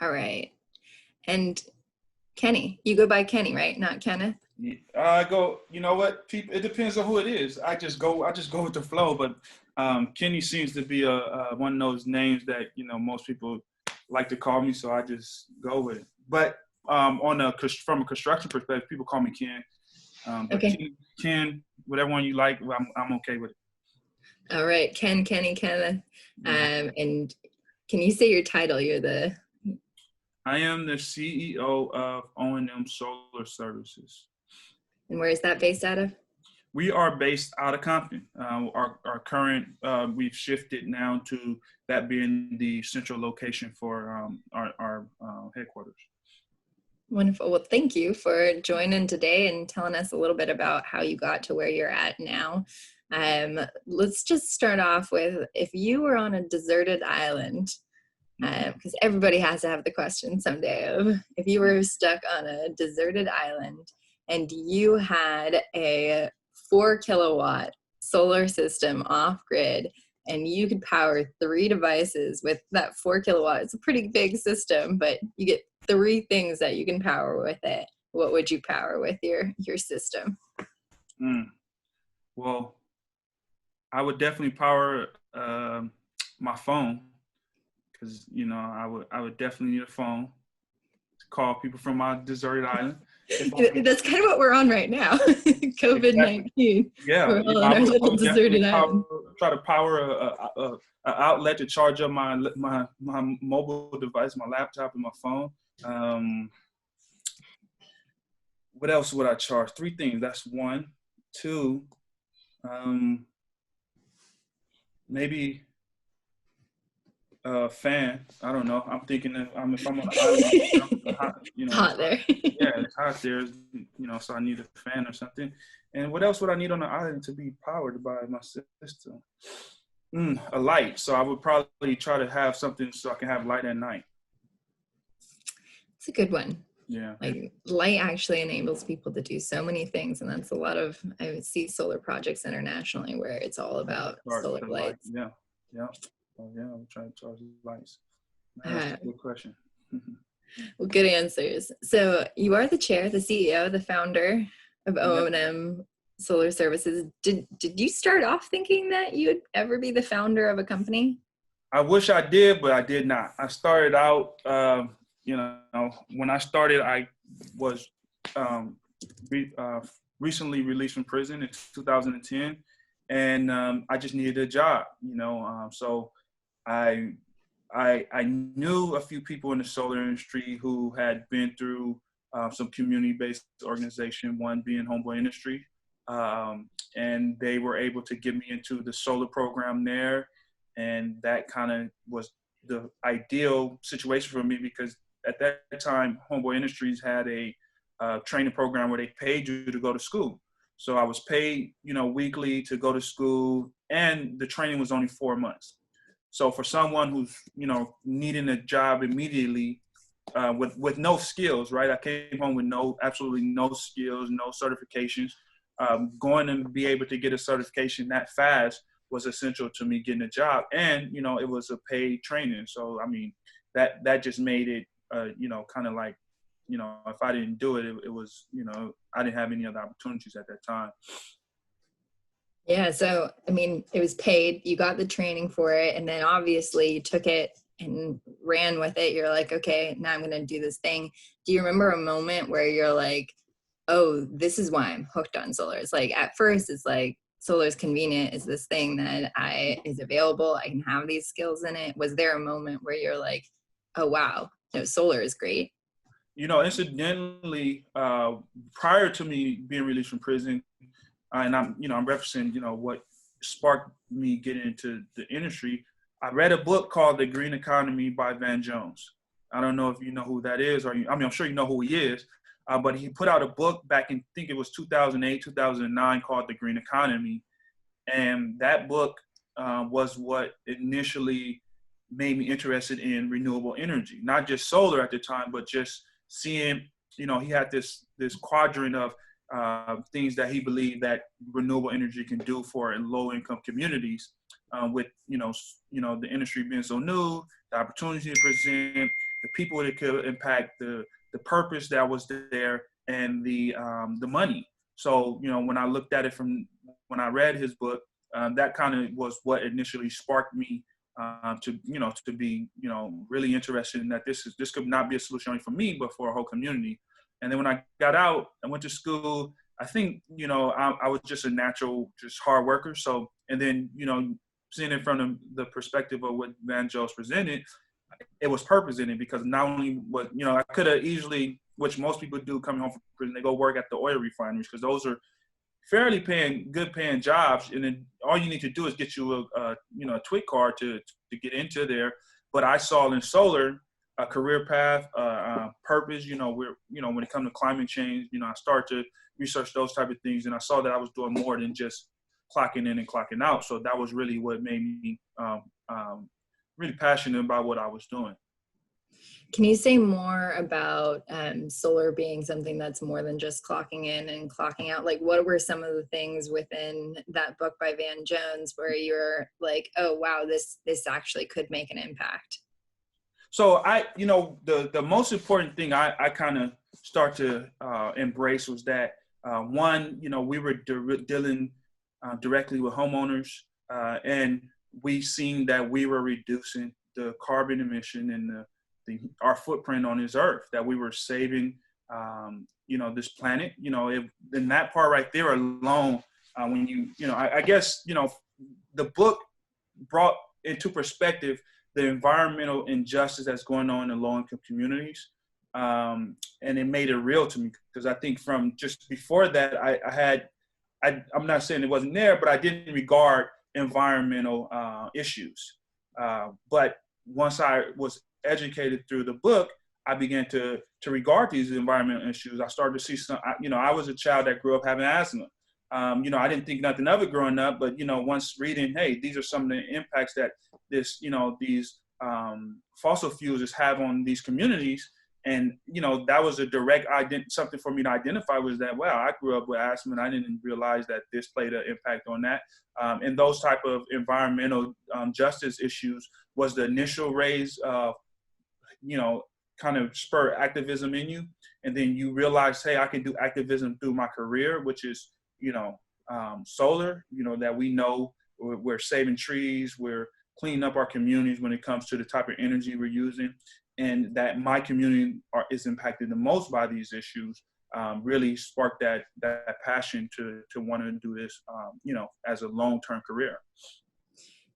All right. And Kenny, you go by Kenny, right? Not Kenneth? Yeah, I go, you know what? People, it depends on who it is. I just go with the flow. But Kenny seems to be one of those names that most people like to call me, so I just go with it. But from a construction perspective, people call me Ken. But Okay. Ken, whatever one you like, I'm okay with it. All right. Ken, Kenny, Kenneth. And can you say your title? I am the CEO of O&M Solar Services. And where is that based out of? We are based out of Compton. Our current, we've shifted now to that being the central location for our headquarters. Wonderful. Well, thank you for joining today and telling us a little bit about how you got to where you're at now. Let's just start off with, if you were on a deserted island, because everybody has to have the question someday of, if you were stuck on a deserted island and you had a 4 kilowatt solar system off grid and you could power 3 devices with that 4 kilowatt, it's a pretty big system, but you get 3 things that you can power with it. What would you power with your system? Well, I would definitely power my phone, because I would definitely need a phone to call people from my deserted island. That's kind of what we're on right now. COVID-19. Exactly. Yeah, we're all on our little deserted island. Try to power a outlet to charge up my mobile device, my laptop, and my phone. What else would I charge? 3 things. That's 1. 2. Maybe a fan. I don't know. I'm thinking if I'm on an island, hot there. Yeah, it's hot there. So I need a fan or something. And what else would I need on the island to be powered by my system? A light. So I would probably try to have something so I can have light at night. It's a good one. Yeah. Like, light actually enables people to do so many things, and that's a lot of, I see solar projects internationally where it's all about solar lights. Yeah. Oh yeah, I'm trying to charge lights. That's a good question. Well, good answers. So you are the chair, the CEO, the founder of O&M Solar Services. Did you start off thinking that you would ever be the founder of a company? I wish I did, but I did not. I started out, when I started, I was recently released from prison in 2010, and I just needed a job, so I knew a few people in the solar industry who had been through some community-based organization, one being Homeboy Industry, and they were able to get me into the solar program there, and that kind of was the ideal situation for me, because at that time, Homeboy Industries had a training program where they paid you to go to school. So I was paid, weekly to go to school, and the training was only 4 months. So for someone who's, needing a job immediately with no skills, right? I came home with absolutely no skills, no certifications. Going and be able to get a certification that fast was essential to me getting a job. And, it was a paid training. So, I mean, that just made it, kind of like, if I didn't do it, it was, I didn't have any other opportunities at that time. Yeah, so, I mean, it was paid, you got the training for it, and then obviously you took it and ran with it. You're like, okay, now I'm going to do this thing. Do you remember a moment where you're like, oh, this is why I'm hooked on solar? It's like, at first, it's like, solar is convenient. It's this thing that is available. I can have these skills in it. Was there a moment where you're like, oh, wow, solar is great? Incidentally, prior to me being released from prison, and I'm referencing, what sparked me getting into the industry. I read a book called The Green Economy by Van Jones. I don't know if you know who that is, I'm sure you know who he is, but he put out a book back in, I think it was 2008, 2009, called The Green Economy. And that book was what initially made me interested in renewable energy, not just solar at the time, but just seeing, he had this quadrant of things that he believed that renewable energy can do for in low-income communities, with the industry being so new, the opportunity to present, the people it could impact, the purpose that was there, and the money. So, when I looked at it when I read his book, that kind of was what initially sparked me to be, really interested in that this could not be a solution only for me, but for a whole community. And then when I got out, I went to school. I think, I was just a natural, just hard worker. So, and then, seeing it from the perspective of what Van Jones presented, it was purpose in it, because not only what, I could have easily, which most people do coming home from prison, they go work at the oil refineries, because those are fairly good paying jobs. And then all you need to do is get you a TWIC card to get into there. But I saw in solar a career path, purpose, when it comes to climate change, I started to research those type of things. And I saw that I was doing more than just clocking in and clocking out. So that was really what made me really passionate about what I was doing. Can you say more about solar being something that's more than just clocking in and clocking out? Like, what were some of the things within that book by Van Jones where you're like, oh, wow, this actually could make an impact? So the most important thing I kind of start to embrace was that, one, we were dealing directly with homeowners, and we seen that we were reducing the carbon emission and our footprint on this earth, that we were saving, this planet, in that part right there alone, when I guess, the book brought into perspective the environmental injustice that's going on in low-income communities. And it made it real to me, because I think from just before that, I'm not saying it wasn't there, but I didn't regard environmental issues. But once I was educated through the book, I began to regard these environmental issues. I started to see some, I was a child that grew up having asthma. I didn't think nothing of it growing up, but, once reading, hey, these are some of the impacts that these fossil fuels just have on these communities. And, that was a direct something for me to identify, was that, wow, I grew up with asthma and I didn't realize that this played an impact on that. And those type of environmental justice issues was the initial raise of, kind of spur activism in you. And then you realize, hey, I can do activism through my career, which is, solar, that we know we're saving trees, we're cleaning up our communities when it comes to the type of energy we're using, and that my community is impacted the most by these issues, really sparked that passion to want to do this, as a long-term career.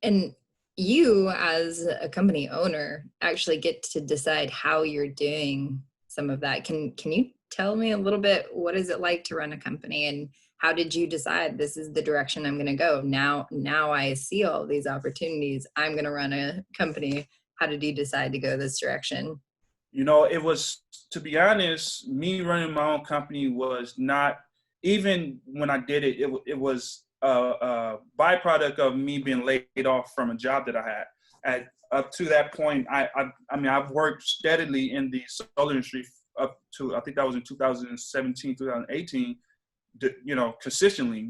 And you, as a company owner, actually get to decide how you're doing some of that. Can you tell me a little bit, what is it like to run a company, and how did you decide this is the direction I'm going to go? Now I see all these opportunities. I'm going to run a company. How did you decide to go this direction? It was, to be honest, me running my own company was not, even when I did it, it was a byproduct of me being laid off from a job that I had. Up to that point, I've worked steadily in the solar industry up to, I think that was in 2017, 2018, consistently.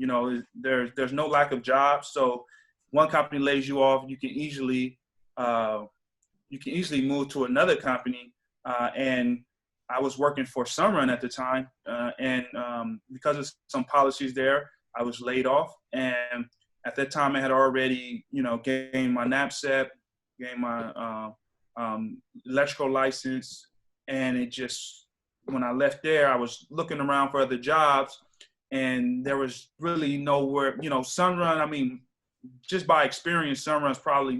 There's no lack of jobs. So one company lays you off, you can easily move to another company. And I was working for Sunrun at the time, and because of some policies there, I was laid off. And at that time, I had already, gained my NAPSEP, gained my electrical license, and it just, when I left there, I was looking around for other jobs, and there was really nowhere. Sunrun, just by experience, Sunrun's probably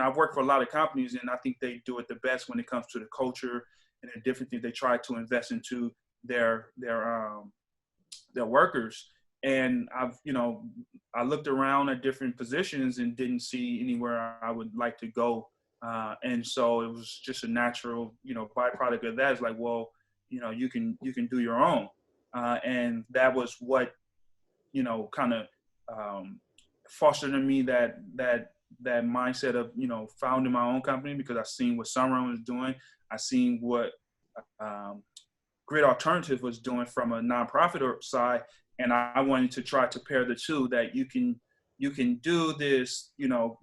I've worked for a lot of companies, and I think they do it the best when it comes to the culture and the different things they try to invest into their workers. And I looked around at different positions and didn't see anywhere I would like to go. And so it was just a natural, byproduct of that. It's like, well, you can do your own. And that was what, kind of fostered in me that mindset of, founding my own company, because I seen what Sunrun was doing. I seen what Grid Alternative was doing from a nonprofit side. And I wanted to try to pair the two, that you can, you can do this,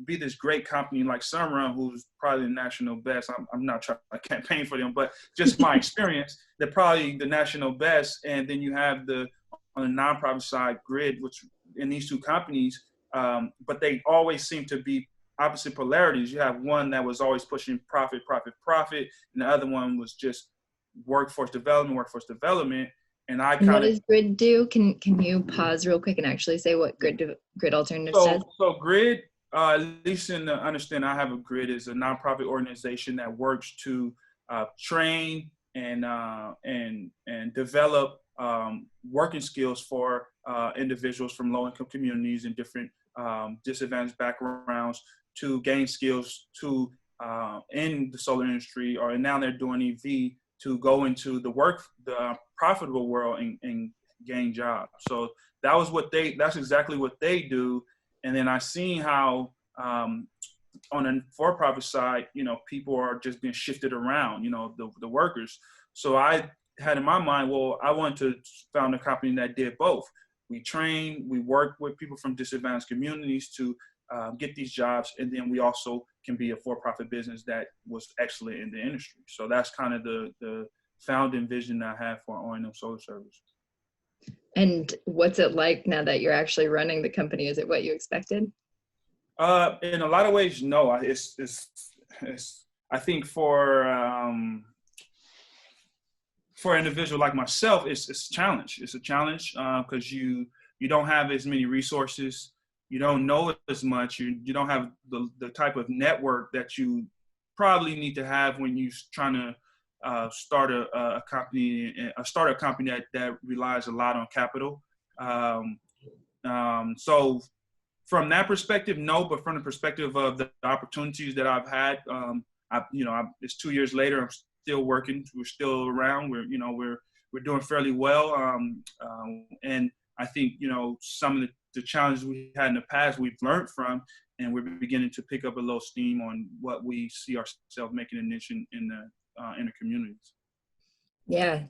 be this great company like Sunrun, who's probably the national best. I'm not trying to campaign for them, but just my experience, they're probably the national best. And then you have on the nonprofit side, Grid, which in these two companies, but they always seem to be opposite polarities. You have one that was always pushing profit, profit, profit, and the other one was just workforce development. And I And what kind of does Grid do? Can you pause real quick and actually say what Grid Alternatives does? so Grid, at least in the understanding I have of Grid, is a nonprofit organization that works to train and develop working skills for individuals from low-income communities and different disadvantaged backgrounds to gain skills to in the solar industry, or now they're doing EV to go into the profitable world and gain jobs. So that's exactly what they do. And then I seen how on a for-profit side, people are just being shifted around, the workers. So I had in my mind, well, I wanted to found a company that did both. We train, we work with people from disadvantaged communities to get these jobs, and then we also can be a for-profit business that was excellent in the industry. So that's kind of the founding vision I have for O&M Solar Service. And what's it like now that you're actually running the company? Is it what you expected? In a lot of ways, no. It's I think for an individual like myself, it's a challenge. It's a challenge because you don't have as many resources. You don't know as much. You don't have the type of network that you probably need to have when you're trying to start a company that relies a lot on capital. So from that perspective, no, but from the perspective of the opportunities that I've had, it's 2 years later. I'm still working. We're still around. We're doing fairly well. And I think some of the challenges we had in the past, we've learned from, and we're beginning to pick up a little steam on what we see ourselves making a niche in the communities. Yeah,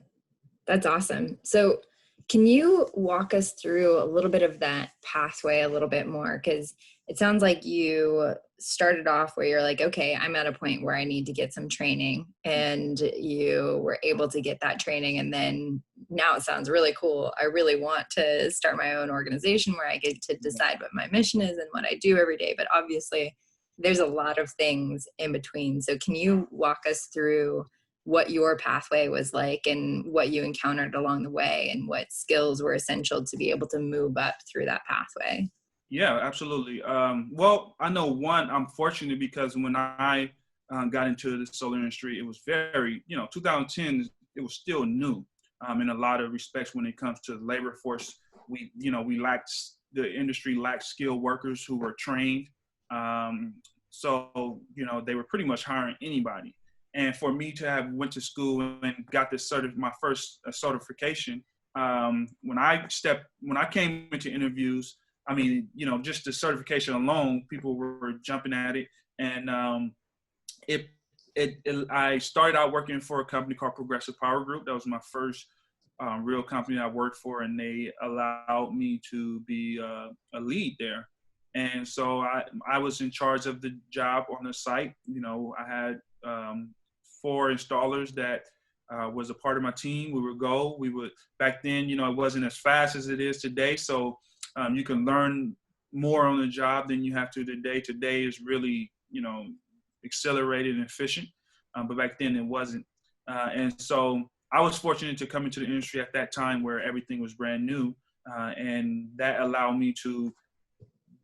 that's awesome. So can you walk us through a little bit of that pathway a little bit more? Because it sounds like you started off where you're like, okay, I'm at a point where I need to get some training, and you were able to get that training. And then now it sounds really cool. I really want to start my own organization where I get to decide what my mission is and what I do every day. But obviously there's a lot of things in between. So can you walk us through what your pathway was like and what you encountered along the way and what skills were essential to be able to move up through that pathway? Yeah, absolutely. Well, I know I'm fortunate because when I got into the solar industry, it was very, 2010, it was still new in a lot of respects when it comes to the labor force. The industry lacked skilled workers who were trained. So, they were pretty much hiring anybody. And for me to have went to school and got my first certification, when I came into interviews, I mean, just the certification alone, people were jumping at it. And I started out working for a company called Progressive Power Group. That was my first real company I worked for, and they allowed me to be a lead there. And so I was in charge of the job on the site. I had 4 installers that was a part of my team. Back then, it wasn't as fast as it is today. So you can learn more on the job than you have to today. Today is really, accelerated and efficient. But back then it wasn't. And so I was fortunate to come into the industry at that time where everything was brand new. And that allowed me to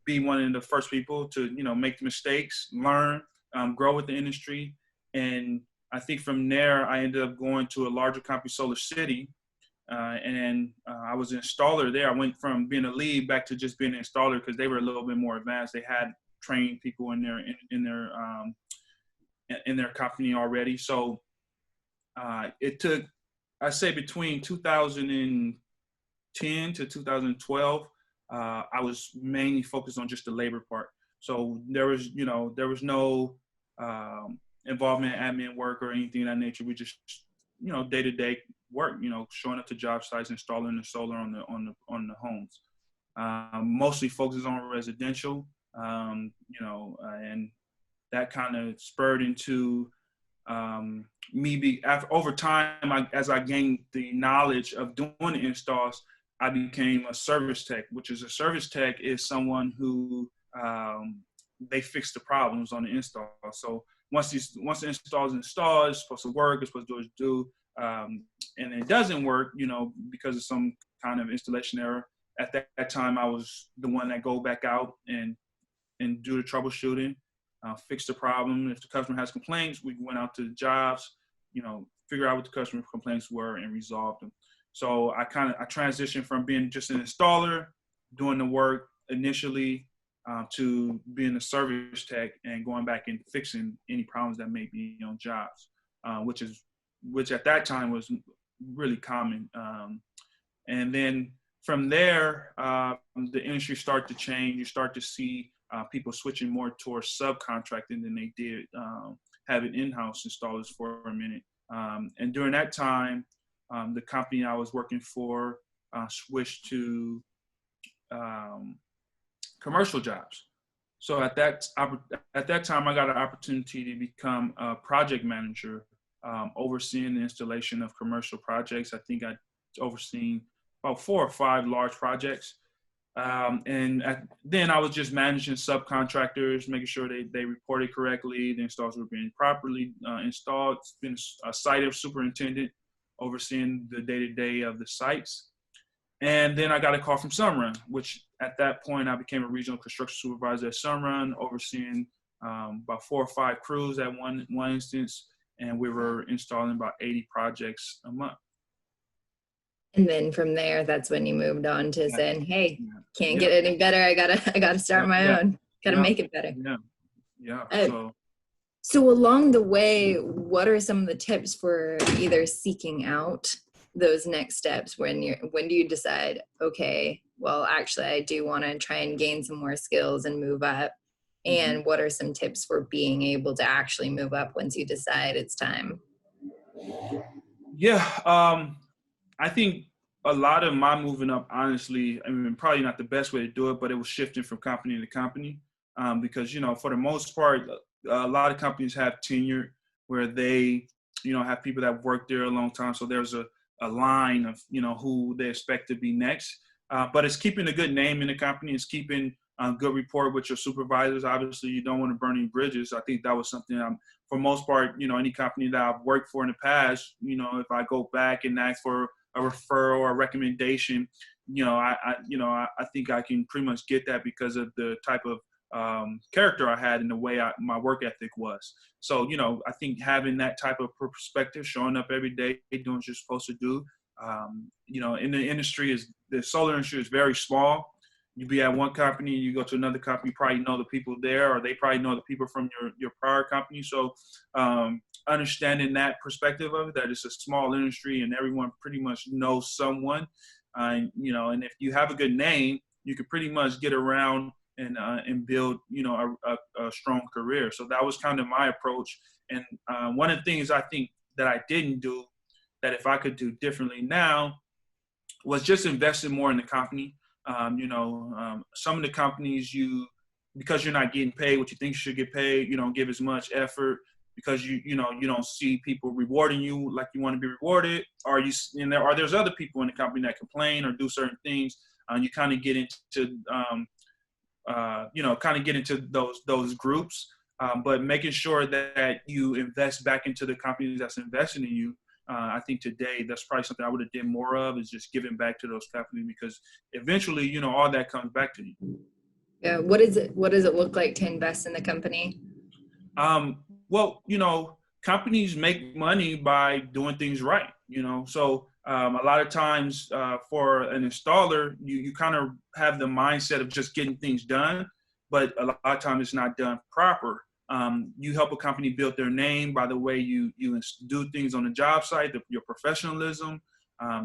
be one of the first people to, make mistakes, learn, grow with the industry. And I think from there, I ended up going to a larger company, Solar City. And I was an installer there. I went from being a lead back to just being an installer because they were a little bit more advanced. They had trained people in their company already. So it took, I say, between 2010 to 2012. I was mainly focused on just the labor part. So there was no involvement in admin work or anything of that nature. We just, day-to-day work, showing up to job sites, installing the solar on the homes. mostly focuses on residential, and that kind of spurred into over time, as I gained the knowledge of doing the installs, I became a service tech, which is a service tech is someone who they fix the problems on the install. So once the install is installed, it's supposed to work, it's supposed to do its due, and it doesn't work, because of some kind of installation error. At that time, I was the one that go back out and do the troubleshooting, fix the problem. If the customer has complaints, we went out to the jobs, figure out what the customer complaints were and resolve them. So I transitioned from being just an installer, doing the work initially, to being a service tech and going back and fixing any problems that may be on jobs, which at that time was really common. And then from there, the industry started to change. You start to see people switching more towards subcontracting than they did having in-house installers for a minute. And during that time, the company I was working for switched to commercial jobs. So at that time, I got an opportunity to become a project manager, overseeing the installation of commercial projects. I think I overseen about 4 or 5 large projects. Then I was just managing subcontractors, making sure they reported correctly, the installs were being properly installed. Been a site superintendent, overseeing the day-to-day of the sites. And then I got a call from Sunrun, which at that point I became a regional construction supervisor at Sunrun, overseeing about 4 or 5 crews at one instance, and we were installing about 80 projects a month. And then from there, that's when you moved on to saying, "Hey, can't Yeah. get any better. I gotta start my own. Gotta make it better." So along the way, what are some of the tips for either seeking out those next steps when do you decide, okay, well, actually, I do want to try and gain some more skills and move up? And what are some tips for being able to actually move up once you decide it's time? Yeah, I think a lot of my moving up, honestly, I mean, probably not the best way to do it, but it was shifting from company to company, because, for the most part, a lot of companies have tenure where they, have people that work there a long time. So there's a line of, who they expect to be next. But it's keeping a good name in the company. It's keeping good rapport with your supervisors. Obviously, you don't want to burn any bridges. I think that was something for most part, any company that I've worked for in the past, if I go back and ask for a referral or a recommendation, I think I can pretty much get that because of the type of character I had and the way my work ethic was. So, I think having that type of perspective, showing up every day, doing what you're supposed to do, in the solar industry is very small. You be at one company, you go to another company, you probably know the people there, or they probably know the people from your prior company. So understanding that perspective of it, that it's a small industry and everyone pretty much knows someone, and if you have a good name, you can pretty much get around and build, a strong career. So that was kind of my approach. And one of the things I think that I didn't do, that if I could do differently now, was just investing more in the company. Some of the companies, because you're not getting paid what you think you should get paid, you don't give as much effort because you don't see people rewarding you like you want to be rewarded, or there's other people in the company that complain or do certain things, and you kind of get into those groups, but making sure that you invest back into the companies that's investing in you. I think today that's probably something I would have did more of, is just giving back to those companies, because eventually, all that comes back to you. Yeah. What does it look like to invest in the company? Well, companies make money by doing things right, so a lot of times for an installer, you kind of have the mindset of just getting things done, but a lot of times it's not done proper. You help a company build their name by the way you do things on the job site, your professionalism,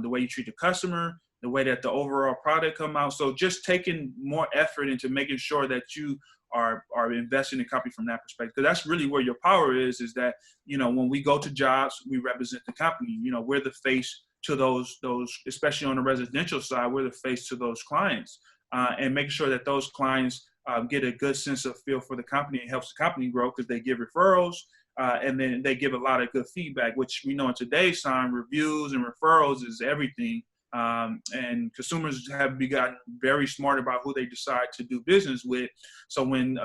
the way you treat the customer, the way that the overall product come out. So just taking more effort into making sure that you are investing in the company from that perspective. Because that's really where your power is that, when we go to jobs, we represent the company. We're the face to those, especially on the residential side, we're the face to those clients. and making sure that those clients get a good sense of feel for the company. It helps the company grow because they give referrals, and then they give a lot of good feedback, which we know in today's time, reviews and referrals is everything. And consumers have gotten very smart about who they decide to do business with. So when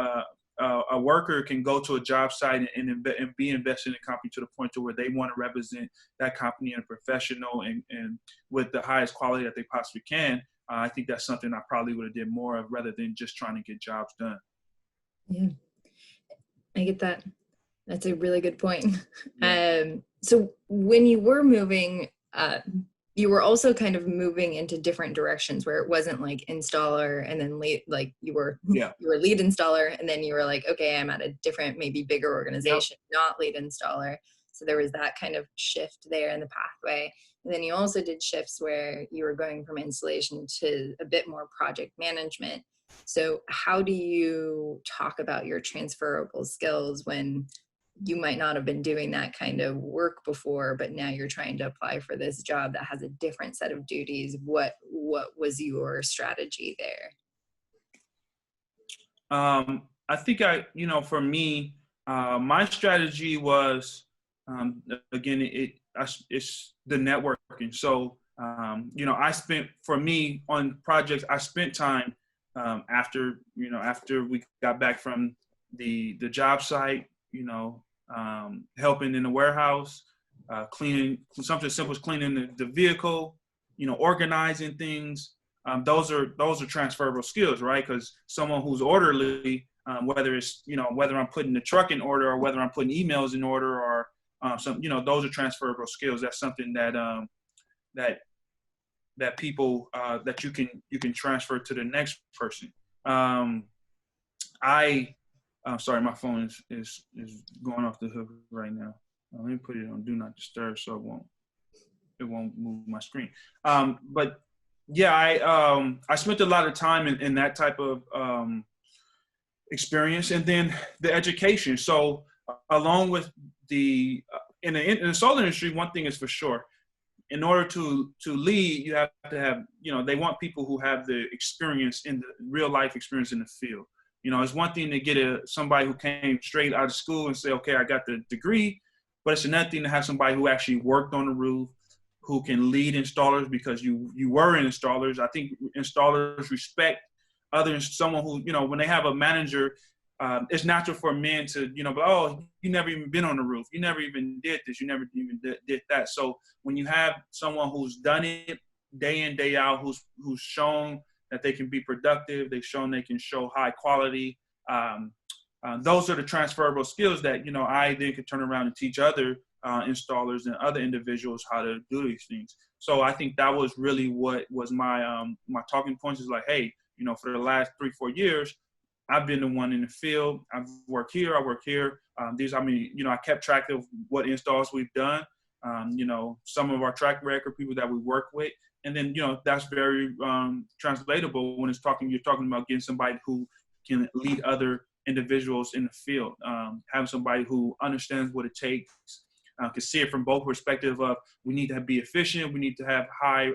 a worker can go to a job site and be invested in a company to the point to where they want to represent that company in a professional and with the highest quality that they possibly can, I think that's something I probably would have did more of rather than just trying to get jobs done. Yeah, I get that. That's a really good point. Yeah. So when you were moving, you were also kind of moving into different directions where it wasn't like installer and then lead, like you were Yeah. you were lead installer, and then you were like, okay, I'm at a different, maybe bigger Yep. organization, not lead installer. So there was that kind of shift there in the pathway. And then you also did shifts where you were going from installation to a bit more project management. So how do you talk about your transferable skills when you might not have been doing that kind of work before, but now you're trying to apply for this job that has a different set of duties? What was your strategy there? I think for me, my strategy was, again, it's the networking. So, for me on projects, I spent time after we got back from the job site, helping in the warehouse, cleaning something simple as cleaning the vehicle, organizing things. Those are transferable skills, right? Because someone who's orderly, whether I'm putting the truck in order or whether I'm putting emails in order or those are transferable skills. That's something that people that you can transfer to the next person. I'm sorry, my phone is going off the hook right now. Let me put it on do not disturb so it won't move my screen. But yeah, I spent a lot of time in that type of experience, and then the education. So along with in the solar industry, one thing is for sure: in order to lead, you have to have they want people who have the experience in the real life experience in the field. It's one thing to get somebody who came straight out of school and say, okay, I got the degree, but it's another thing to have somebody who actually worked on the roof, who can lead installers because you were installers. I think installers respect someone who, when they have a manager, it's natural for men to, but, oh, you never even been on the roof. You never even did this. You never even did that. So when you have someone who's done it day in, day out, who's shown that they can be productive, they've shown they can show high quality. Those are the transferable skills that, I then could turn around and teach other installers and other individuals how to do these things. So I think that was really what was my my talking points is like, hey, for the last 3-4 years, I've been the one in the field. I've worked here. I work here. I kept track of what installs we've done. Some of our track record people that we work with. And then, that's very translatable when you're talking about getting somebody who can lead other individuals in the field, having somebody who understands what it takes, can see it from both perspectives of we need to be efficient, we need to have high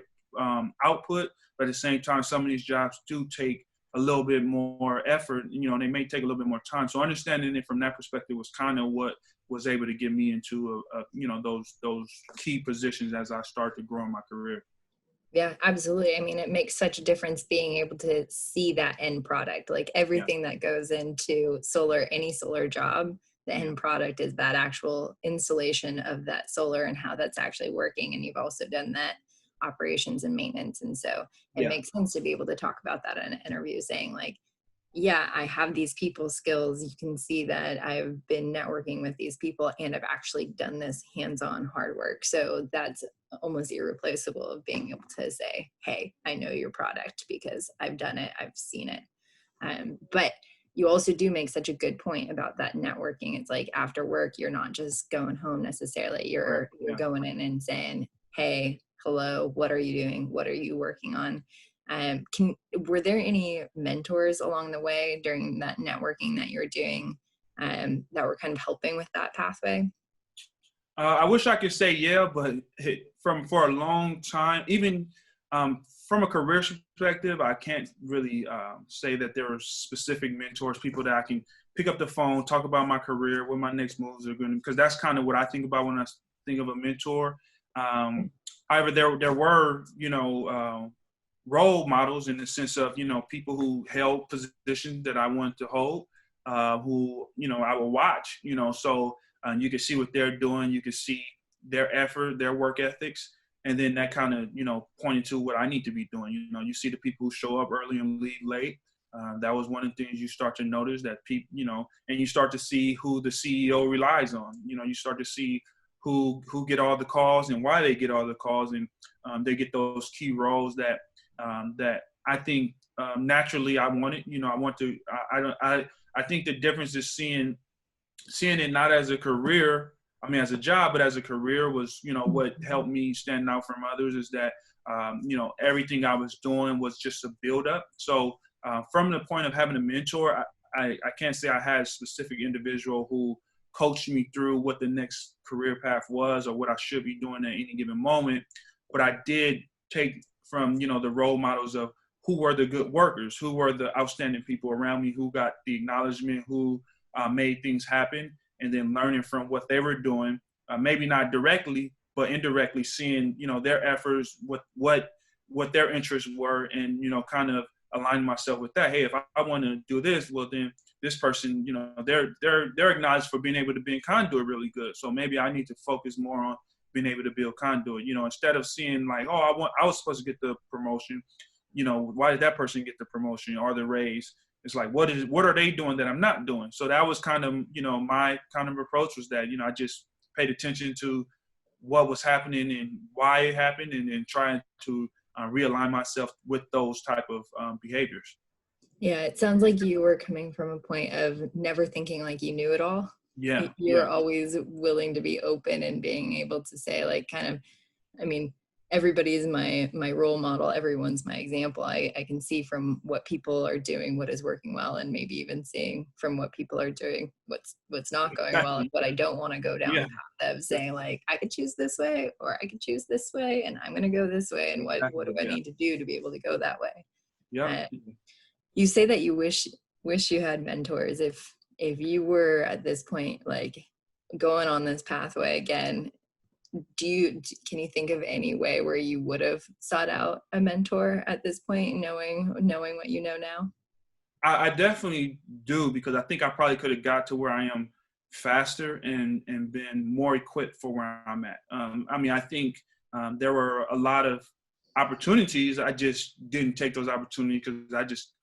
output, but at the same time, some of these jobs do take a little bit more effort. They may take a little bit more time. So understanding it from that perspective was kind of what was able to get me into those key positions as I started to grow in my career. Yeah, absolutely. I mean, it makes such a difference being able to see that end product, like everything that goes into any solar job, the end product is that actual installation of that solar and how that's actually working. And you've also done that operations and maintenance. And so it makes sense to be able to talk about that in an interview, saying like, yeah, I have these people skills. You can see that I've been networking with these people and I've actually done this hands-on hard work. So that's almost irreplaceable of being able to say, hey, I know your product because I've done it, I've seen it. But you also do make such a good point about that networking. It's like after work, you're not just going home necessarily. You're going in and saying, hey, hello, what are you doing? What are you working on? Were there any mentors along the way during that networking that you're doing that were kind of helping with that pathway? I wish I could say yeah, but for a long time, even From a career perspective, I can't really say that there are specific mentors, people that I can pick up the phone, talk about my career, what my next moves are going to, because that's kind of what I think about when I think of a mentor. Um, However, there were, role models in the sense of, people who held positions that I wanted to hold, who, I would watch, so you can see what they're doing. You can see their effort, their work ethics. And then that kind of, pointed to what I need to be doing. You see the people who show up early and leave late. That was one of the things you start to notice, that people, and you start to see who the CEO relies on. You start to see who get all the calls and why they get all the calls, and they get those key roles that I think naturally I wanted. I want to. I think the difference is seeing it not as a career, I mean, as a job, but as a career was, what helped me stand out from others is that, everything I was doing was just a build up. So from the point of having a mentor, I can't say I had a specific individual who coached me through what the next career path was or what I should be doing at any given moment. But I did take from, the role models of who were the good workers, who were the outstanding people around me, who got the acknowledgement, who made things happen, and then learning from what they were doing, maybe not directly, but indirectly seeing, their efforts, what their interests were, and, kind of aligning myself with that. Hey, if I want to do this, well, then this person, they're acknowledged for being able to be in Conduit really good. So maybe I need to focus more on being able to build Conduit, instead of seeing like, oh, I was supposed to get the promotion. Why did that person get the promotion or the raise? It's like, what are they doing that I'm not doing? So that was kind of, my kind of approach was that, I just paid attention to what was happening and why it happened, and then trying to realign myself with those type of behaviors. Yeah, it sounds like you were coming from a point of never thinking like you knew it all. Yeah. You were always willing to be open and being able to say, like, kind of, I mean, everybody's my role model, everyone's my example. I can see from what people are doing what is working well, and maybe even seeing from what people are doing what's not going well, and Exactly. what I don't want to go down Yeah. the path of, saying like, I could choose this way or I could choose this way, and I'm going to go this way, and what Exactly. do I Yeah. need to do to be able to go that way. Yep. uh, you say that you wish you had mentors. If you were at this point, like, going on this pathway again, can you think of any way where you would have sought out a mentor at this point, knowing what you know now? I definitely do, because I think I probably could have got to where I am faster and been more equipped for where I'm at. I mean, I think there were a lot of opportunities. I just didn't take those opportunities because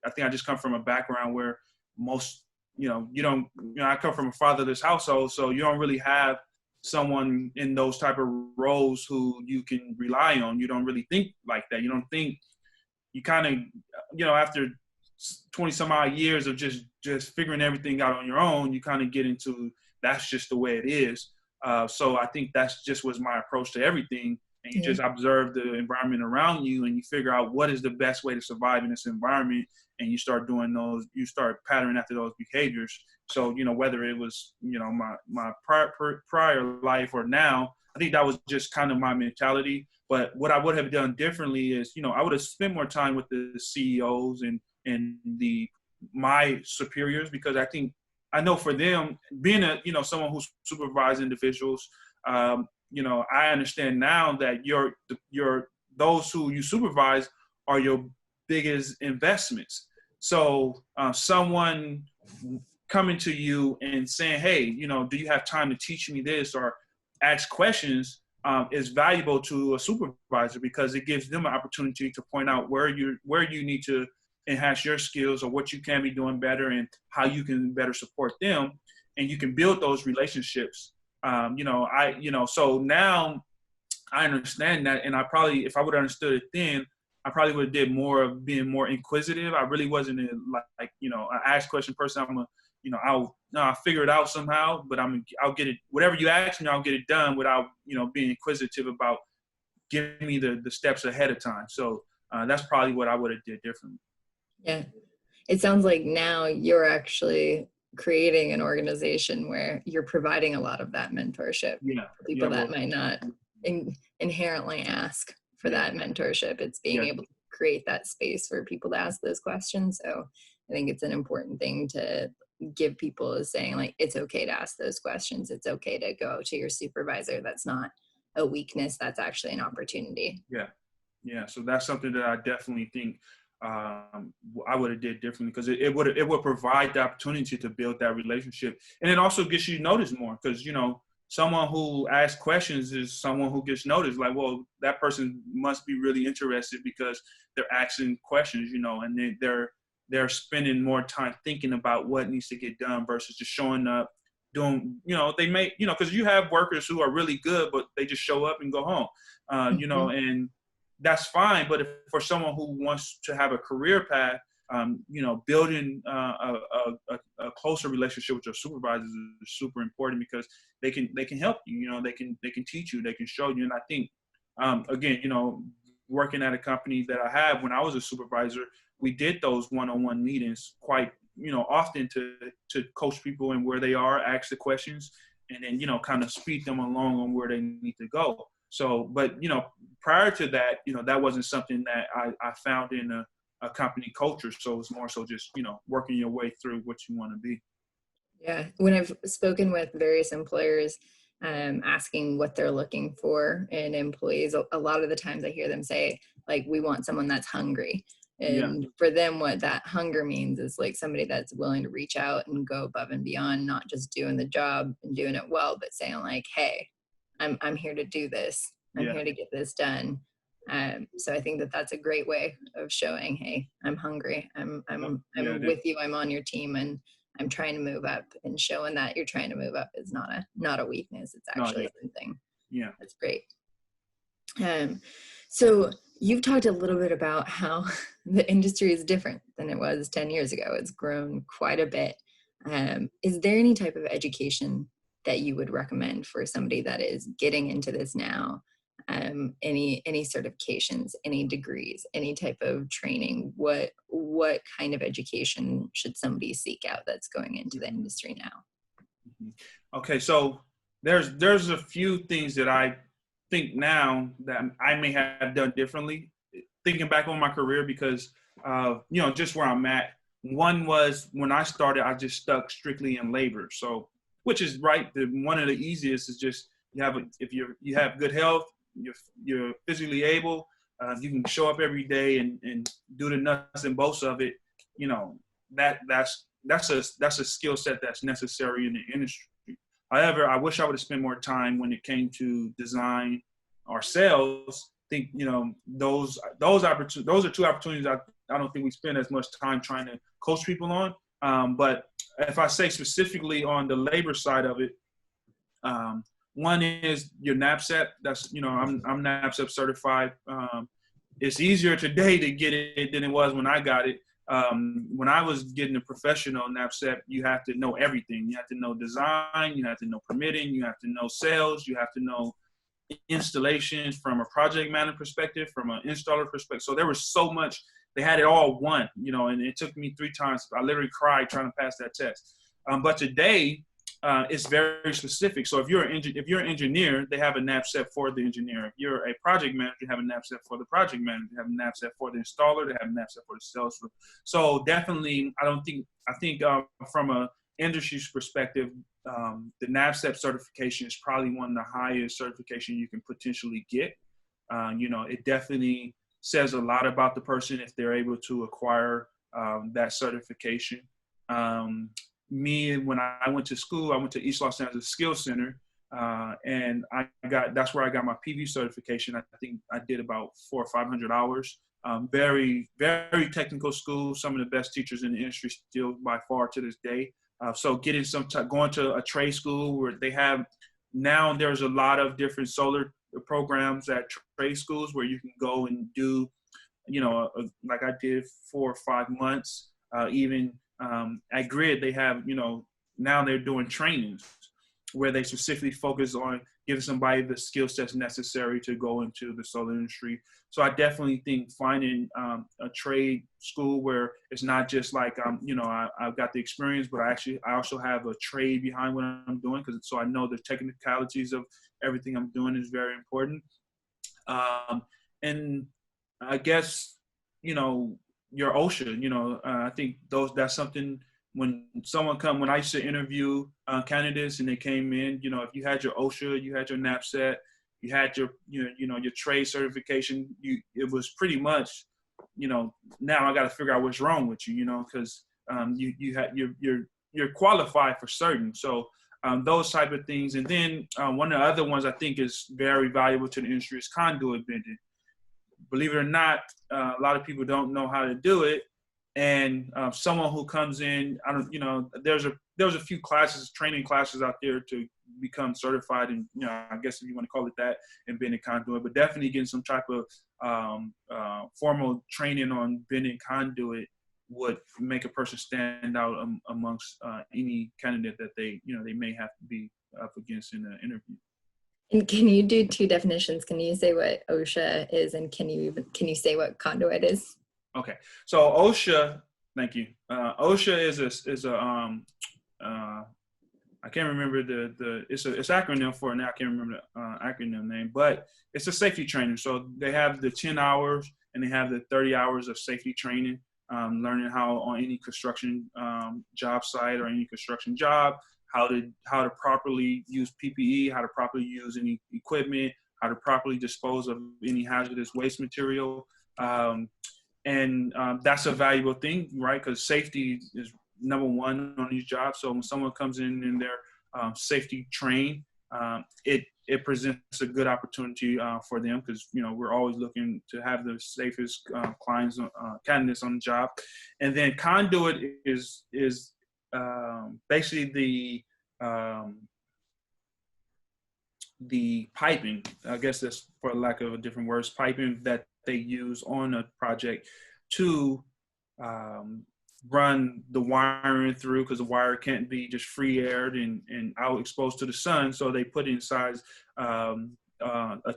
I think I just come from a background where most, you don't, I come from a fatherless household, so you don't really have someone in those type of roles who you can rely on. You don't really think like that. You don't think, you kind of, after 20 some odd years of just figuring everything out on your own, you kind of get into, that's just the way it is. So I think that's just was my approach to everything. And you Yeah. just observe the environment around you, and you figure out what is the best way to survive in this environment. And you start doing those, you start patterning after those behaviors. So, whether it was, my prior life or now, I think that was just kind of my mentality. But what I would have done differently is, I would have spent more time with the CEOs and my superiors, because I know for them, being someone who supervises individuals, I understand now that those who you supervise are your biggest investments. So someone coming to you and saying, hey, do you have time to teach me this, or ask questions, is valuable to a supervisor, because it gives them an opportunity to point out where you need to enhance your skills, or what you can be doing better, and how you can better support them, and you can build those relationships. So now I understand that, and I probably, if I would have understood it then, I probably would have did more of being more inquisitive. I really wasn't an ask question person. I'll figure it out somehow, but I'll get it, whatever you ask me, I'll get it done without, being inquisitive about giving me the steps ahead of time. So that's probably what I would have did differently. Yeah. It sounds like now you're actually creating an organization where you're providing a lot of that mentorship Yeah. for people Yeah. that Well, might not inherently ask for Yeah. that mentorship. It's being Yeah. able to create that space for people to ask those questions. So I think it's an important thing to give people, is saying like, it's okay to ask those questions. It's okay to go to your supervisor. That's not a weakness. That's actually an opportunity. Yeah. Yeah. So that's something that I definitely think I would have did differently, because it would provide the opportunity to build that relationship, and it also gets you noticed more, because someone who asks questions is someone who gets noticed. Like, well, that person must be really interested because they're asking questions, and they're spending more time thinking about what needs to get done versus just showing up doing. They may, because you have workers who are really good, but they just show up and go home, Mhm. and that's fine. But if for someone who wants to have a career path, building a closer relationship with your supervisors is super important, because they can help you. They can teach you. They can show you. And I think, again, working at a company that I have, when I was a supervisor, we did those one-on-one meetings quite often to coach people in where they are, ask the questions, and then kind of speed them along on where they need to go. So, but prior to that, that wasn't something that I found in a company culture. So it's more so just working your way through what you want to be. Yeah, when I've spoken with various employers, asking what they're looking for in employees, a lot of the times I hear them say, like, we want someone that's hungry. Yeah, And for them, what that hunger means is like somebody that's willing to reach out and go above and beyond, not just doing the job and doing it well, but saying like, hey, I'm here to do this. I'm yeah, here to get this done. So I think that that's a great way of showing, hey, I'm hungry. yeah, yeah. I'm with you. I'm on your team, and I'm trying to move up. And showing that you're trying to move up is not a weakness. It's No, actually yeah, something yeah. that's great. Um, so you've talked a little bit about how the industry is different than it was 10 years ago. It's grown quite a bit. Is there any type of education that you would recommend for somebody that is getting into this now? Any certifications, any degrees, any type of training? What kind of education should somebody seek out that's going into the Mhm, industry now? mhm. Okay, so there's a few things that I think now that I may have done differently, thinking back on my career, because just where I'm at. One was when I started, I just stuck strictly in labor. So, which is right. One of the easiest is just if you have good health, you're physically able, you can show up every day and do the nuts and bolts of it. You know that's a skill set that's necessary in the industry. However, I wish I would have spent more time when it came to design or sales. I think those are two opportunities I don't think we spend as much time trying to coach people on. But if I say specifically on the labor side of it, one is your NAPCEP. That's I'm NAPCEP certified. It's easier today to get it than it was when I got it. When I was getting a professional NAPCEP, you have to know everything. You have to know design, you have to know permitting, you have to know sales, you have to know installations from a project manager perspective, from an installer perspective. So there was so much. They had it all one, and it took me 3 times. I literally cried trying to pass that test. But today, it's very specific. So if you're an engineer, they have a NAPCEP for the engineer. If you're a project manager, you have a NAPCEP for the project manager. They have a NAPCEP for the installer. They have a NAPCEP for the sales. So definitely, I think from a industry's perspective, the NAPCEP certification is probably one of the highest certification you can potentially get. It definitely says a lot about the person if they're able to acquire that certification. When I went to school, I went to East Los Angeles Skills Center, and that's where I got my PV certification. I think I did about 400 or 500 hours. Very, very technical school. Some of the best teachers in the industry still by far to this day. So going to a trade school where they have now, there's a lot of different solar programs at trade schools where you can go and do, like I did 4 or 5 months. Even at Grid, they have, now they're doing trainings where they specifically focus on giving somebody the skill sets necessary to go into the solar industry. So I definitely think finding a trade school where it's not just like I've got the experience, but I also have a trade behind what I'm doing, so I know the technicalities of everything I'm doing is very important. and I guess, your OSHA, I think that's something when when I used to interview candidates and they came in, if you had your OSHA, you had your NAPSAT, you had your trade certification, it was pretty much, now I got to figure out what's wrong with you, because you're qualified for certain. So those type of things. And then one of the other ones I think is very valuable to the industry is conduit bending. Believe it or not, a lot of people don't know how to do it. And someone who comes in, I don't, there's a few classes, training classes out there to become certified, and I guess if you want to call it that, in bending conduit. But definitely getting some type of formal training on bending conduit would make a person stand out amongst any candidate that they may have to be up against in an interview. And can you do two definitions? Can you say what OSHA is, and can you say what conduit is? Okay, so OSHA, thank you. OSHA is a I can't remember it's acronym for it now. I can't remember the acronym name, but it's a safety training. So they have the 10 hours and they have the 30 hours of safety training, learning how on any construction job site or any construction job, how to properly use PPE, how to properly use any equipment, how to properly dispose of any hazardous waste material. And that's a valuable thing, right? Because safety is number one on these jobs. So when someone comes in and they're safety trained, it presents a good opportunity for them, because we're always looking to have the safest candidates on the job. And then conduit is basically the piping, I guess that's for lack of a different words, piping that they use on a project to run the wiring through, because the wire can't be just free aired and out exposed to the sun. So they put inside a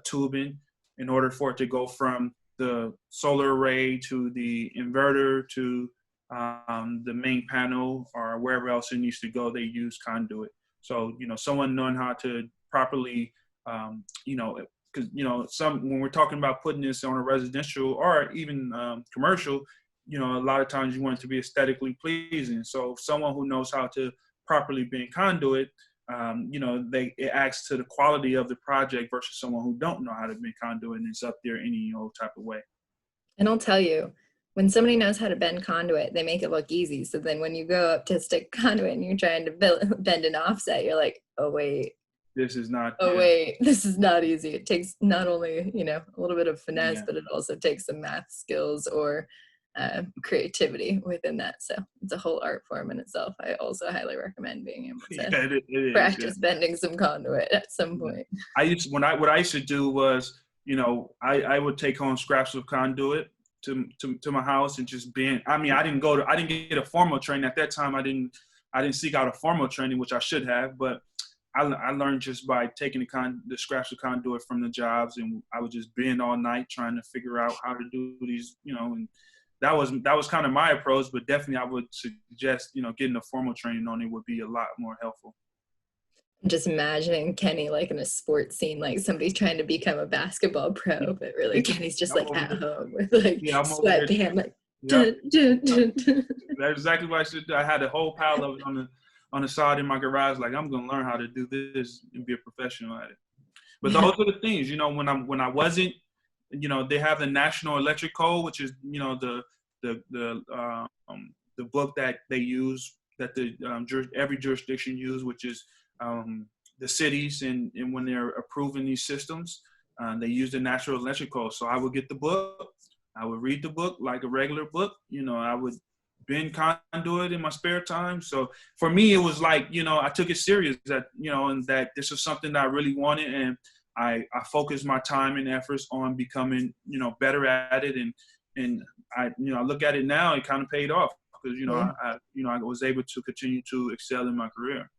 tubing in order for it to go from the solar array to the inverter to the main panel or wherever else it needs to go. They use conduit. So, someone knowing how to properly, because when we're talking about putting this on a residential or even commercial, a lot of times you want it to be aesthetically pleasing. So someone who knows how to properly bend conduit, it adds to the quality of the project versus someone who don't know how to bend conduit and it's up there any type of way. And I'll tell you, when somebody knows how to bend conduit, they make it look easy. So then when you go up to stick conduit and you're trying to bend an offset, you're like, oh wait, this is not. Oh wait, this is not easy. It takes not only a little bit of finesse, Yeah. but it also takes some math skills or creativity within that. So it's a whole art form in itself. I also highly recommend being able to practice bending some conduit at some point. What I used to do was, I would take home scraps of conduit to my house and just bend. I mean, I didn't get a formal training at that time. I didn't seek out a formal training, which I should have, but I learned just by taking the scraps of conduit from the jobs, and I would just bend all night trying to figure out how to do these, and that was kind of my approach. But definitely I would suggest, getting a formal training on it would be a lot more helpful. I'm just imagining Kenny like in a sports scene, like somebody trying to become a basketball pro, but really Kenny's just like at home with like sweatband, like That's exactly what I should do. I had a whole pile of it on the side in my garage. Like, I'm gonna learn how to do this and be a professional at it. But those are the things, when I wasn't, they have the National Electric Code, which is the book that they use, that every jurisdiction use, which is the cities, and when they're approving these systems, they use the National Electric Code. So I would get the book, I would read the book like a regular book. I would bend conduit in my spare time. So for me, it was like, I took it serious that, and that this is something that I really wanted. And I focused my time and efforts on becoming, better at it. And I look at it now, it kind of paid off because, I was able to continue to excel in my career.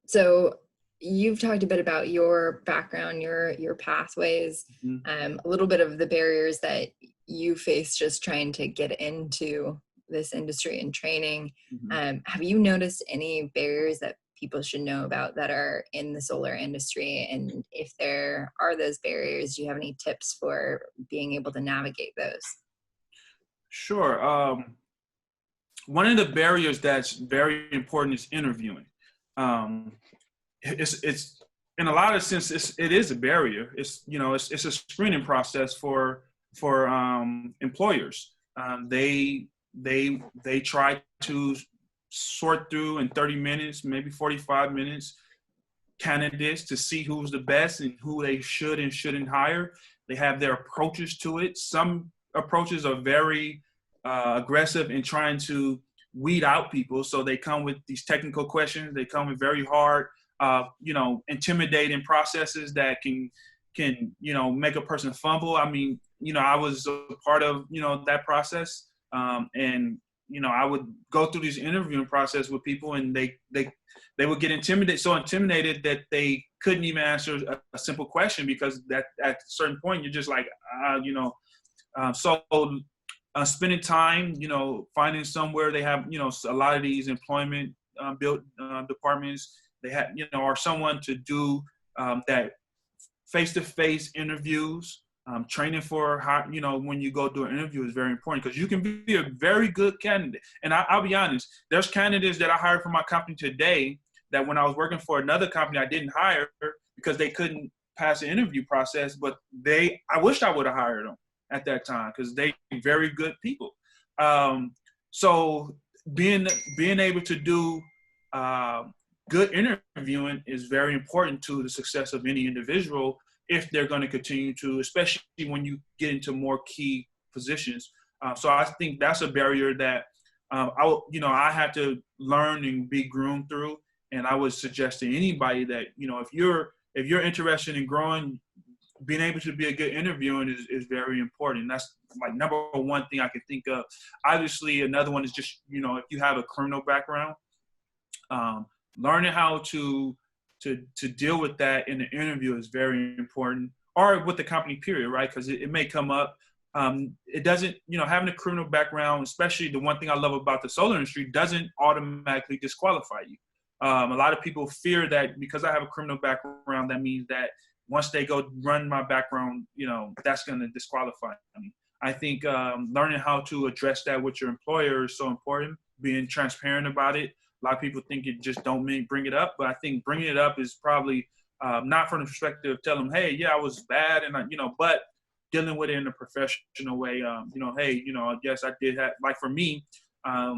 So you've talked a bit about your background, your pathways, a little bit of the barriers that you face just trying to get into this industry and training. Have you noticed any barriers that people should know about that are in the solar industry? And if there are those barriers, do you have any tips for being able to navigate those? Sure. One of the barriers that's very important is interviewing. Um, it's in a lot of sense, it is a barrier. It's a screening process for employers. They try to sort through in 30 minutes, maybe 45 minutes, candidates to see who's the best and who they should and shouldn't hire. They have their approaches to it. Some approaches are very aggressive in trying to weed out people. So they come with these technical questions. They come with very hard, intimidating processes that can make a person fumble. I mean, I was a part of that process, and I would go through this interviewing process with people, and they would get intimidated that they couldn't even answer a simple question, because that at a certain point you're just like, spending time, finding somewhere they have, a lot of these employment built departments, they have, or someone to do that face-to-face interviews. Training for how, when you go do an interview is very important, because you can be a very good candidate. And I'll be honest, there's candidates that I hired for my company today that when I was working for another company, I didn't hire because they couldn't pass the interview process, but I wish I would have hired them at that time, because they very good people. So being able to do good interviewing is very important to the success of any individual, if they're going to continue to, especially when you get into more key positions. So I think that's a barrier that I had to learn and be groomed through. And I would suggest to anybody that, if you're interested in growing, being able to be a good interviewing is very important. That's like number one thing I can think of. Obviously, another one is just, if you have a criminal background, learning how to deal with that in the interview is very important, or with the company period, right? Because it may come up. It doesn't, having a criminal background, especially the one thing I love about the solar industry, doesn't automatically disqualify you. A lot of people fear that because I have a criminal background, that means that once they go run my background, that's going to disqualify me. I think learning how to address that with your employer is so important, being transparent about it. A lot of people think it just don't mean bring it up, but I think bringing it up is probably not from the perspective of telling them, hey, yeah, I was bad, and but dealing with it in a professional way. Hey, I guess I did have, like for me, I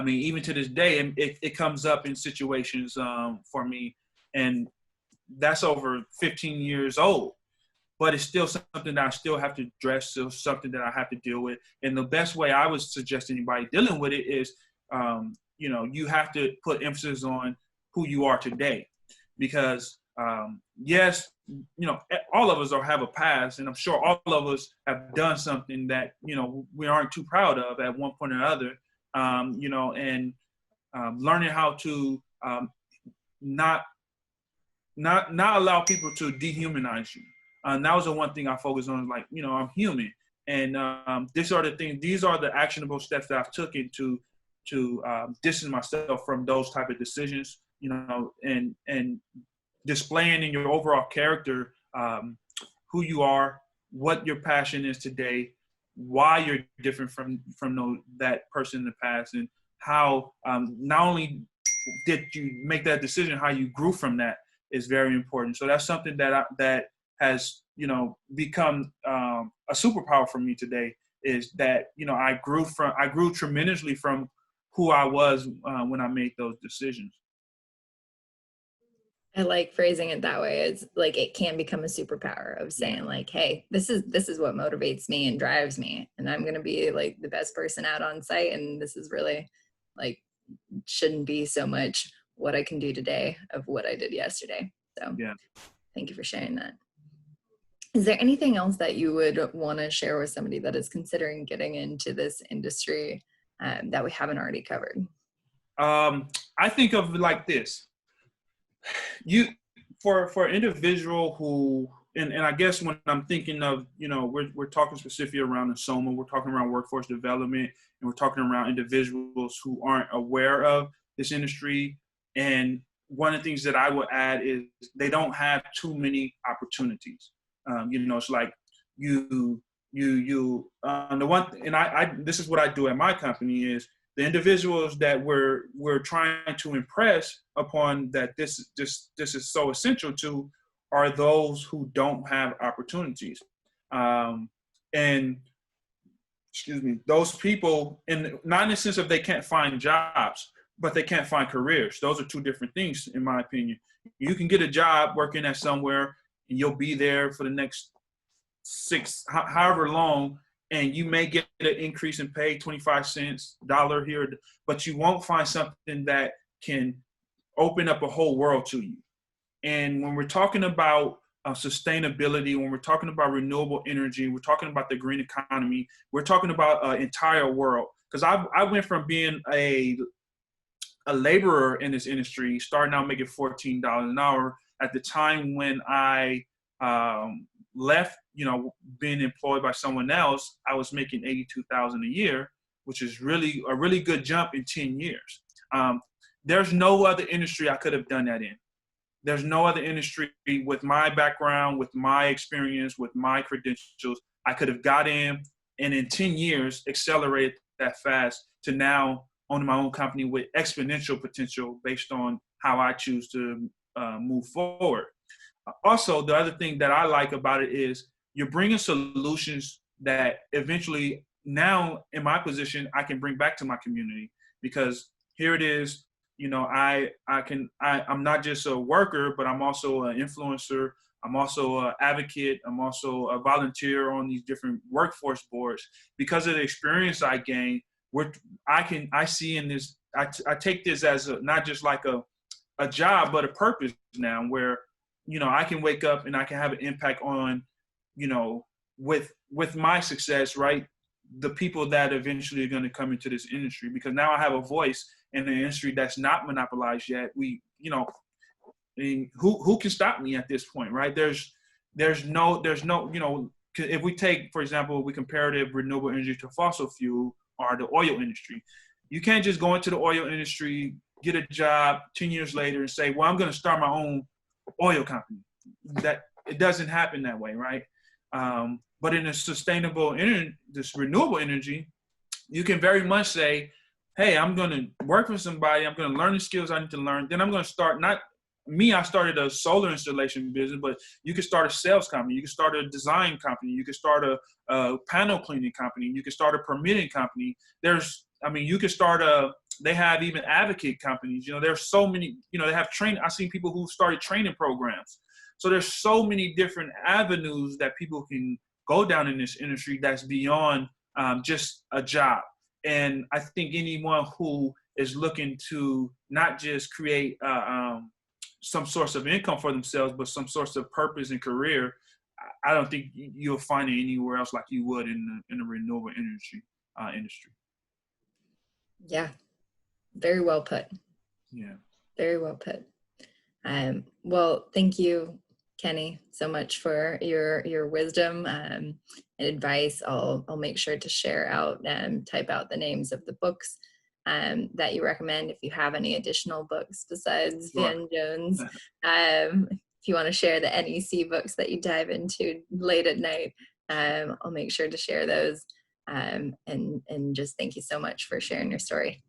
mean, even to this day, it comes up in situations for me, and that's over 15 years old. But it's still something that I still have to address, still something that I have to deal with. And the best way I would suggest anybody dealing with it is, you have to put emphasis on who you are today. Because, yes, all of us have a past, and I'm sure all of us have done something that, we aren't too proud of at one point or another, and learning how to not allow people to dehumanize you. That was the one thing I focused on, like, I'm human. And these are the actionable steps that I've taken to distance myself from those type of decisions, and displaying in your overall character who you are, what your passion is today, why you're different from that person in the past, and how not only did you make that decision, how you grew from that is very important. So that's something that has become a superpower for me today, is that I grew tremendously from who I was when I made those decisions. I like phrasing it that way. It's like it can become a superpower of saying, like, hey, this is what motivates me and drives me, and I'm gonna be like the best person out on site, and this is really like shouldn't be so much what I can do today of what I did yesterday. So Yeah. thank you for sharing that. Is there anything else that you would want to share with somebody that is considering getting into this industry that we haven't already covered? I think of it like this. For an individual who, and I guess when I'm thinking of, we're talking specifically around the SOMAH, we're talking around workforce development, and we're talking around individuals who aren't aware of this industry. And one of the things that I would add is they don't have too many opportunities. It's like the one, and this is what I do at my company is the individuals that we're trying to impress upon that this is so essential to are those who don't have opportunities. And excuse me, those people, and not in the sense of they can't find jobs, but they can't find careers. Those are two different things, in my opinion. You can get a job working at somewhere, and you'll be there for the next however long, and you may get an increase in pay, 25 cents, dollar here, but you won't find something that can open up a whole world to you. And when we're talking about sustainability, when we're talking about renewable energy, we're talking about the green economy, we're talking about an entire world. Because I went from being a laborer in this industry, starting out making $14 an hour. At the time when I left, being employed by someone else, I was making $82,000 a year, which is really a really good jump in 10 years. There's no other industry I could have done that in. There's no other industry with my background, with my experience, with my credentials, I could have got in and in 10 years accelerated that fast to now owning my own company with exponential potential based on how I choose to move forward. Also, the other thing that I like about it is you're bringing solutions that eventually now in my position, I can bring back to my community, because here it is, I'm not just a worker, but I'm also an influencer. I'm also an advocate. I'm also a volunteer on these different workforce boards. Because of the experience I gained, I see in this, I take this as not just like a job, but a purpose now where, I can wake up and I can have an impact on, with my success, right? The people that eventually are going to come into this industry, because now I have a voice in the industry that's not monopolized yet. Who can stop me at this point, right? There's no, if we take, for example, we comparative renewable energy to fossil fuel or the oil industry. You can't just go into the oil industry, get a job 10 years later and say, well, I'm going to start my own oil company. That it doesn't happen that way, right? But in a sustainable this renewable energy, you can very much say, hey, I'm going to work for somebody. I'm going to learn the skills I need to learn. Then I'm going to start, I started a solar installation business, but you could start a sales company. You can start a design company. You can start a panel cleaning company. You can start a permitting company. You could start they have even advocate companies. There's so many, they have training. I've seen people who started training programs. So there's so many different avenues that people can go down in this industry that's beyond just a job. And I think anyone who is looking to not just create some source of income for themselves, but some source of purpose and career, I don't think you'll find it anywhere else like you would in the renewable energy industry. Yeah, very well put. Yeah. Very well put. Well, thank you, Kenny, so much for your wisdom and advice. I'll make sure to share out and type out the names of the books that you recommend. If you have any additional books besides Sure. Van Jones, if you want to share the NEC books that you dive into late at night, I'll make sure to share those. And just thank you so much for sharing your story.